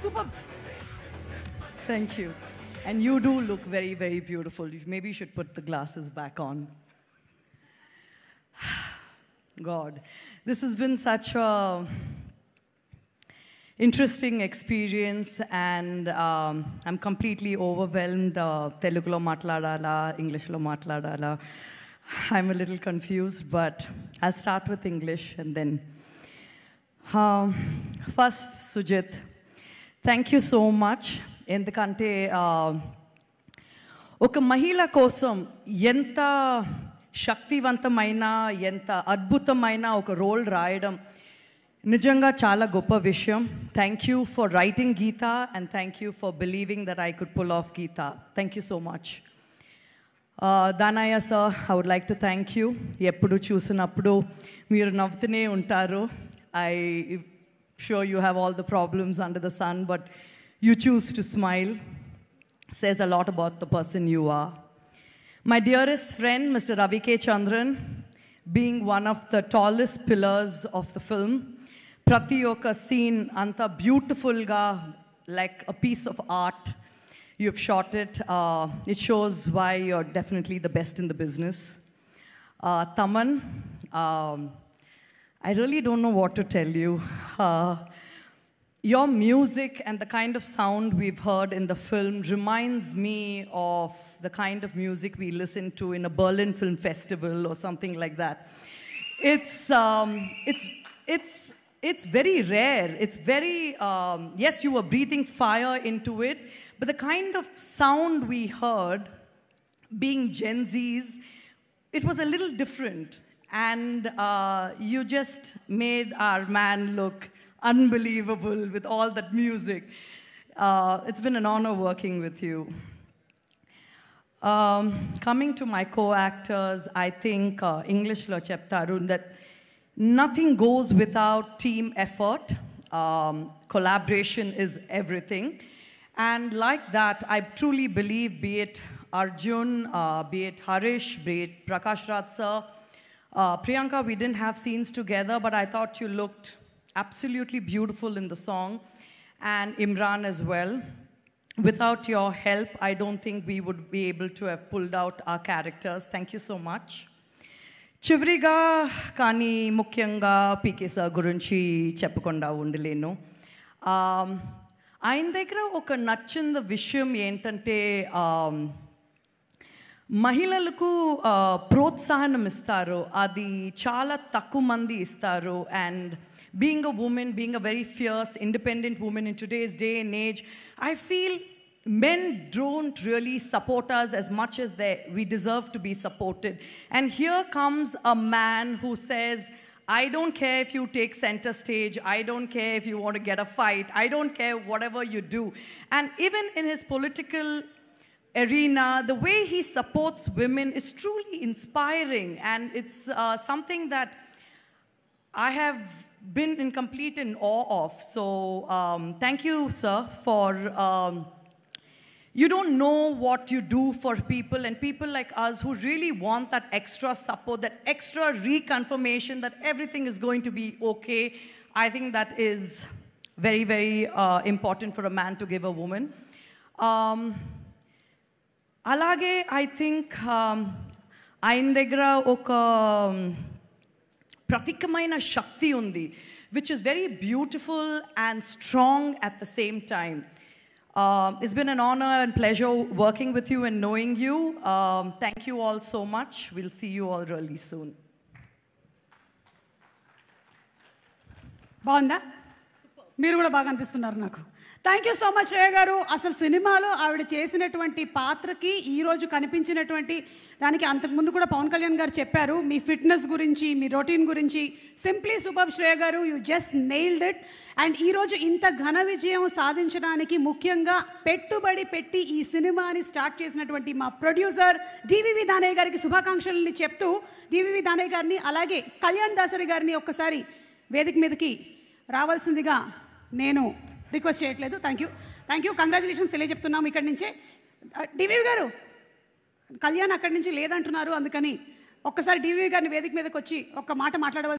Super. Thank you. And you do look very, very beautiful. Maybe you should put the glasses back on. God, this has been such a interesting experience, and I'm completely overwhelmed. Telugulo matladala, Englishlo matladala. I'm a little confused, but I'll start with English and then. First, Sujit, thank you so much. ఎందుకంటే ఒక మహిళ కోసం ఎంత శక్తివంతమైన ఎంత అద్భుతమైన ఒక role రాయడం నిజంగా చాలా గొప్ప విషయం. Thank you for writing Geetha and thank you for believing that I could pull off Geetha. Thank you so much. Danayya sir, I would like to thank you. ఎప్పుడు చూసినప్పుడు మీరు నవ్వుతూనే ఉంటారు. I sure you have all the problems under the sun, but you choose to smile. Says a lot about the person you are. My dearest friend, Mr. Ravi K. Chandran, being one of the tallest pillars of the film, prati oka scene anta beautiful ga, like a piece of art. You've shot it. It shows why you're definitely the best in the business. Taman, I really don't know what to tell you. Your music and the kind of sound we've heard in the film reminds me of the kind of music we listen to in a Berlin Film Festival or something like that. It's very rare. It's very, yes, you were breathing fire into it, but the kind of sound we heard, being Gen Zs, it was a little different. And you just made our man look unbelievable with all that music. It's been an honor working with you. Coming to my co-actors, I think English lo cheptaru that nothing goes without team effort. Collaboration is everything. And like that, I truly believe, be it Arjun, be it Harish, be it Prakash Raj sir, Priyanka, we didn't have scenes together, but I thought you looked absolutely beautiful in the song, and Imran as well. Without your help, I don't think we would be able to have pulled out our characters. Thank you so much. Chivriga kani mukyanga PK sir gurinchi cheppakonda undalenu. ఆయన దగ్గర ఒక నచ్చిన విషయం ఏంటంటే మహిళలకు ప్రోత్సాహనం ఇస్తారు. అది చాలా తక్కువ మంది ఇస్తారు. And being a women, being a very fears independent women in today's day and age, I feel men don't really support us as much as we deserve to be supported. And here comes a man who says, I don't care if you take center stage, I don't care if you want to get a fight, I don't care whatever you do. And even in his political arena, the way he supports women is truly inspiring, and it's something that I have been in complete in awe of. So thank you, sir, for you don't know what you do for people, and people like us who really want that extra support, that extra reconfirmation that everything is going to be okay. I think that is very, very important for a man to give a woman. అలాగే I think ఆయన దగ్గర ఒక ప్రత్యేకమైన శక్తి ఉంది, which is very beautiful and strong at the same time. It's been an honor and pleasure working with you and knowing you. Thank you all so much. We'll see you all really soon. బాగుందా? మీరు కూడా బాగా అనిపిస్తున్నారు నాకు. Thank you so much Shreya గారు. అసలు సినిమాలో ఆవిడ చేసినటువంటి పాత్రకి ఈరోజు కనిపించినటువంటి దానికి అంతకుముందు కూడా పవన్ కళ్యాణ్ గారు చెప్పారు మీ ఫిట్నెస్ గురించి, మీ రొటీన్ గురించి. సింప్లీ సూపర్ శ్రేయ గారు, you just nailed it. And ఈరోజు ఇంత ఘన విజయం సాధించడానికి ముఖ్యంగా పెట్టుబడి పెట్టి ఈ సినిమాని స్టార్ట్ చేసినటువంటి మా ప్రొడ్యూసర్ డివివి దానయ్య గారికి శుభాకాంక్షలని చెప్తూ, డివివి దానయ్య గారిని అలాగే కళ్యాణ్ దాసరి గారిని ఒక్కసారి వేదిక మీదకి రావాల్సిందిగా నేను రిక్వెస్ట్ చేయట్లేదు. థ్యాంక్ యూ కంగ్రాచులేషన్స్ తెలియజెప్తున్నాము ఇక్కడి నుంచే. డివివి గారు, కళ్యాణ్ అక్కడి నుంచి లేదంటున్నారు, అందుకని ఒక్కసారి డివివి గారిని వేదిక మీదకి వచ్చి ఒక్క మాట మాట్లాడవలసి